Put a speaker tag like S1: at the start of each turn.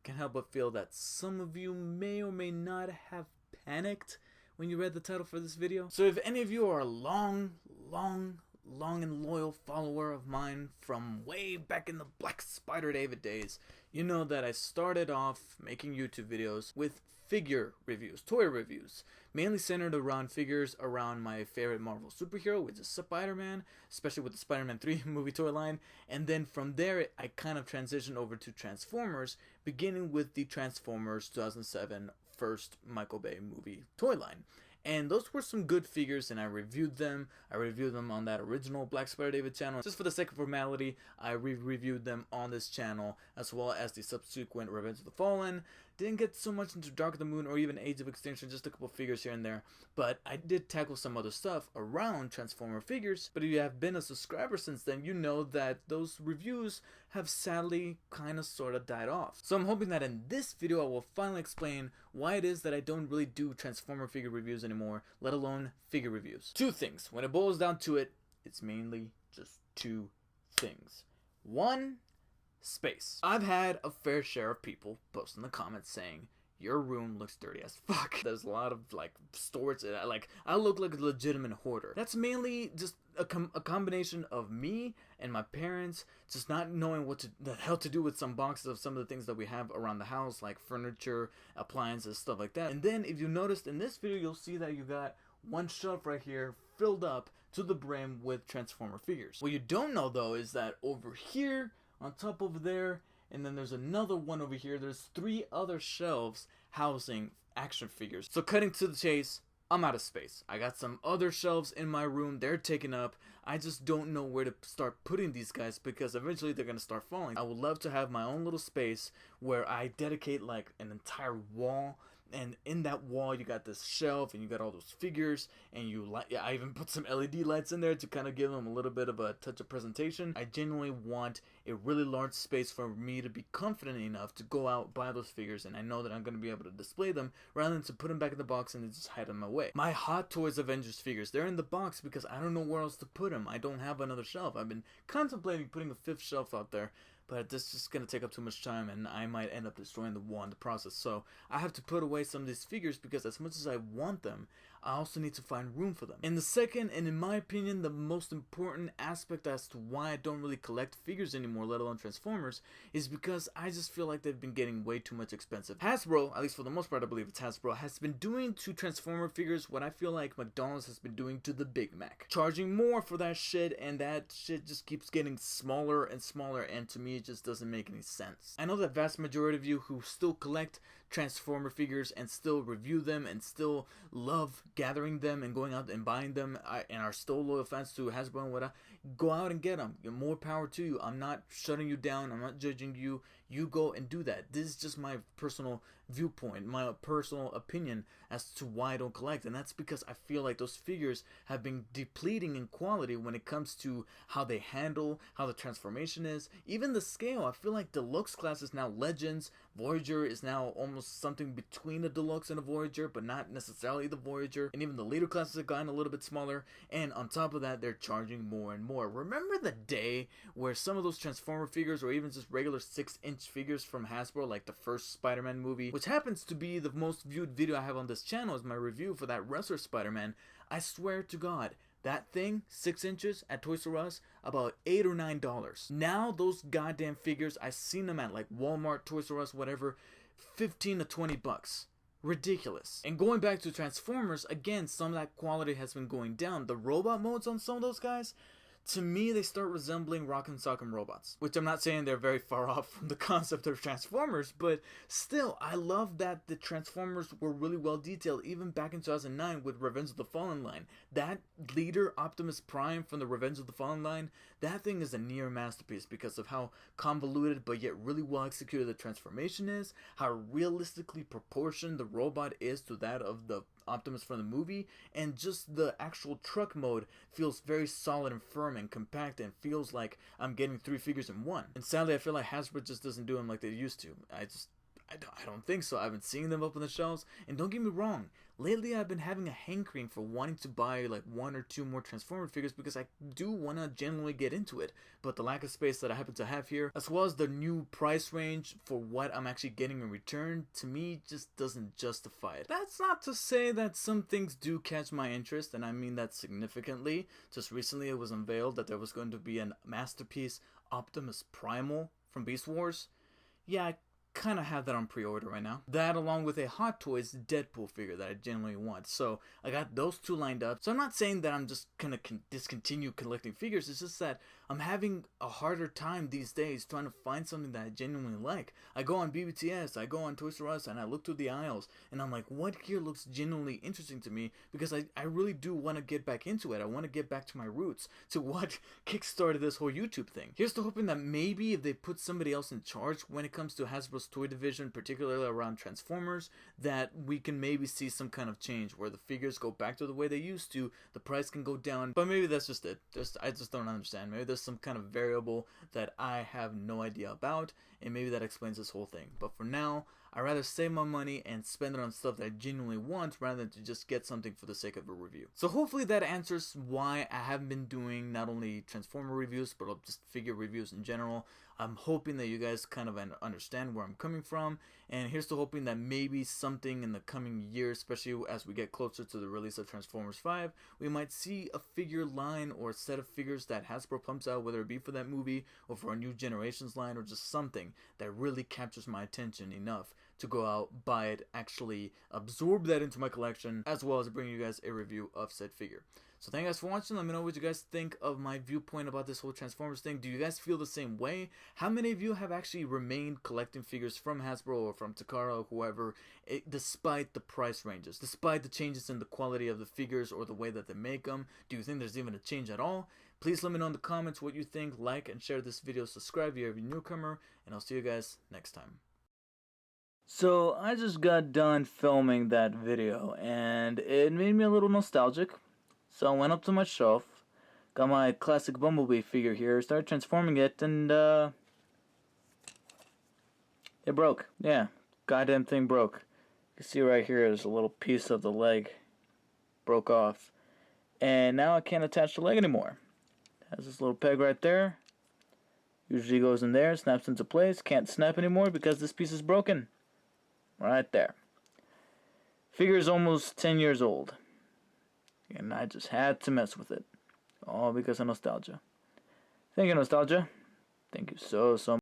S1: can't help but feel that some of you may or may not have panicked when you read the title for this video. So if any of you are a long and loyal follower of mine from way back in the Black Spider David days, you know that I started off making YouTube videos with figure reviews, toy reviews, mainly centered around figures around my favorite Marvel superhero, which is Spider-Man, especially with the Spider-Man 3 movie toy line. And then from there, I kind of transitioned over to Transformers, beginning with the Transformers 2007 first Michael Bay movie toy line. And those were some good figures, and I reviewed them. I reviewed them on that original Black Spider David channel. Just for the sake of formality, I reviewed them on this channel, as well as the subsequent Revenge of the Fallen. Didn't get so much into Dark of the Moon or even Age of Extinction, just a couple figures here and there. But I did tackle some other stuff around Transformer figures. But if you have been a subscriber since then, you know that those reviews have sadly kind of sort of died off. So I'm hoping that in this video I will finally explain why it is that I don't really do Transformer figure reviews anymore, let alone figure reviews. Two things. When it boils down to it, it's mainly just two things. One, space. I've had a fair share of people post in the comments saying, your room looks dirty as fuck. There's a lot of like storage, like I look like a legitimate hoarder. That's mainly just a combination of me and my parents just not knowing what the hell to do with some boxes of some of the things that we have around the house, like furniture, appliances, stuff like that. And then if you noticed in this video, you'll see that you got one shelf right here filled up to the brim with Transformer figures. What you don't know though is that over here, on top over there, and then there's another one over here. There's 3 other shelves housing action figures. So cutting to the chase, I'm out of space. I got some other shelves in my room. They're taken up. I just don't know where to start putting these guys because eventually they're going to start falling. I would love to have my own little space where I dedicate like an entire wall. And in that wall, you got this shelf, and you got all those figures, and I even put some LED lights in there to kind of give them a little bit of a touch of presentation. I genuinely want a really large space for me to be confident enough to go out, buy those figures, and I know that I'm going to be able to display them rather than to put them back in the box and just hide them away. My Hot Toys Avengers figures, they're in the box because I don't know where else to put them. I don't have another shelf. I've been contemplating putting a 5th shelf out there, but this is just going to take up too much time, and I might end up destroying the wall in the process. So I have to put away some of these figures because as much as I want them, I also need to find room for them. And the second, and in my opinion, the most important aspect as to why I don't really collect figures anymore, let alone Transformers, is because I just feel like they've been getting way too much expensive. Hasbro, at least for the most part I believe it's Hasbro, has been doing to Transformer figures what I feel like McDonald's has been doing to the Big Mac. Charging more for that shit, and that shit just keeps getting smaller and smaller, and to me it just doesn't make any sense. I know that vast majority of you who still collect Transformer figures and still review them and still love gathering them and going out and buying them and are still loyal fans to Hasbro and whatnot, go out and get them. More power to you. I'm not shutting you down. I'm not judging you. You go and do that. This is just my personal viewpoint, my personal opinion as to why I don't collect, and that's because I feel like those figures have been depleting in quality when it comes to how they handle, how the transformation is, even the scale. I feel like Deluxe class is now Legends, Voyager is now almost something between a Deluxe and a Voyager, but not necessarily the Voyager, and even the later classes have gotten a little bit smaller, and on top of that, they're charging more and more. Remember the day where some of those Transformer figures, or even just regular 6-inch figures from Hasbro, like the first Spider-Man movie, which happens to be the most viewed video I have on this channel, is my review for that wrestler Spider-Man. I swear to God, that thing, 6 inches at Toys R Us, about $8 or $9. Now those goddamn figures, I've seen them at like Walmart, Toys R Us, whatever, 15 to 20 bucks. Ridiculous. And going back to Transformers, again, some of that quality has been going down. The robot modes on some of those guys, to me, they start resembling Rock'em Sock'em robots, which I'm not saying they're very far off from the concept of Transformers, but still, I love that the Transformers were really well detailed, even back in 2009 with Revenge of the Fallen line. That leader, Optimus Prime from the Revenge of the Fallen line, that thing is a near masterpiece because of how convoluted but yet really well executed the transformation is, how realistically proportioned the robot is to that of the Optimus from the movie, and just the actual truck mode feels very solid and firm and compact and feels like I'm getting 3 figures in one. And sadly, I feel like Hasbro just doesn't do them like they used to. I don't think so. I've been seeing them up on the shelves, and don't get me wrong, lately I've been having a hankering for wanting to buy like 1 or 2 more Transformer figures because I do want to genuinely get into it, but the lack of space that I happen to have here, as well as the new price range for what I'm actually getting in return, to me just doesn't justify it. That's not to say that some things do catch my interest, and I mean that significantly. Just recently it was unveiled that there was going to be a Masterpiece Optimus Primal from Beast Wars. Yeah, I kind of have that on pre-order right now. That along with a Hot Toys Deadpool figure that I genuinely want. So I got those 2 lined up. So I'm not saying that I'm just gonna discontinue collecting figures. It's just that I'm having a harder time these days trying to find something that I genuinely like. I go on BBTS, I go on Toys R Us, and I look through the aisles, and I'm like, what here looks genuinely interesting to me? Because I really do want to get back into it. I want to get back to my roots, to what kickstarted this whole YouTube thing. Here's to hoping that maybe if they put somebody else in charge when it comes to Hasbro's toy division, particularly around Transformers, that we can maybe see some kind of change where the figures go back to the way they used to, the price can go down. But maybe that's just it. I just don't understand. Maybe there's some kind of variable that I have no idea about, and maybe that explains this whole thing. But for now, I'd rather save my money and spend it on stuff that I genuinely want rather than to just get something for the sake of a review. So hopefully that answers why I haven't been doing not only Transformer reviews, but just figure reviews in general. I'm hoping that you guys kind of understand where I'm coming from, and here's to hoping that maybe something in the coming year, especially as we get closer to the release of Transformers 5, we might see a figure line or a set of figures that Hasbro pumps out, whether it be for that movie or for a new Generations line, or just something that really captures my attention enough to go out, buy it, actually absorb that into my collection, as well as bring you guys a review of said figure. So thank you guys for watching. Let me know what you guys think of my viewpoint about this whole Transformers thing. Do you guys feel the same way? How many of you have actually remained collecting figures from Hasbro or from Takara or whoever, despite the price ranges, despite the changes in the quality of the figures or the way that they make them? Do you think there's even a change at all? Please let me know in the comments what you think. Like and share this video. Subscribe if you're a newcomer, and I'll see you guys next time. So I just got done filming that video, and it made me a little nostalgic. So I went up to my shelf, got my classic Bumblebee figure here, started transforming it, and it broke. Yeah, goddamn thing broke. You can see right here there's a little piece of the leg broke off, and now I can't attach the leg anymore. It has this little peg right there. Usually goes in there, snaps into place, can't snap anymore because this piece is broken. Right there. Figure is almost 10 years old. And I just had to mess with it. All because of nostalgia. Thank you, nostalgia. Thank you so much.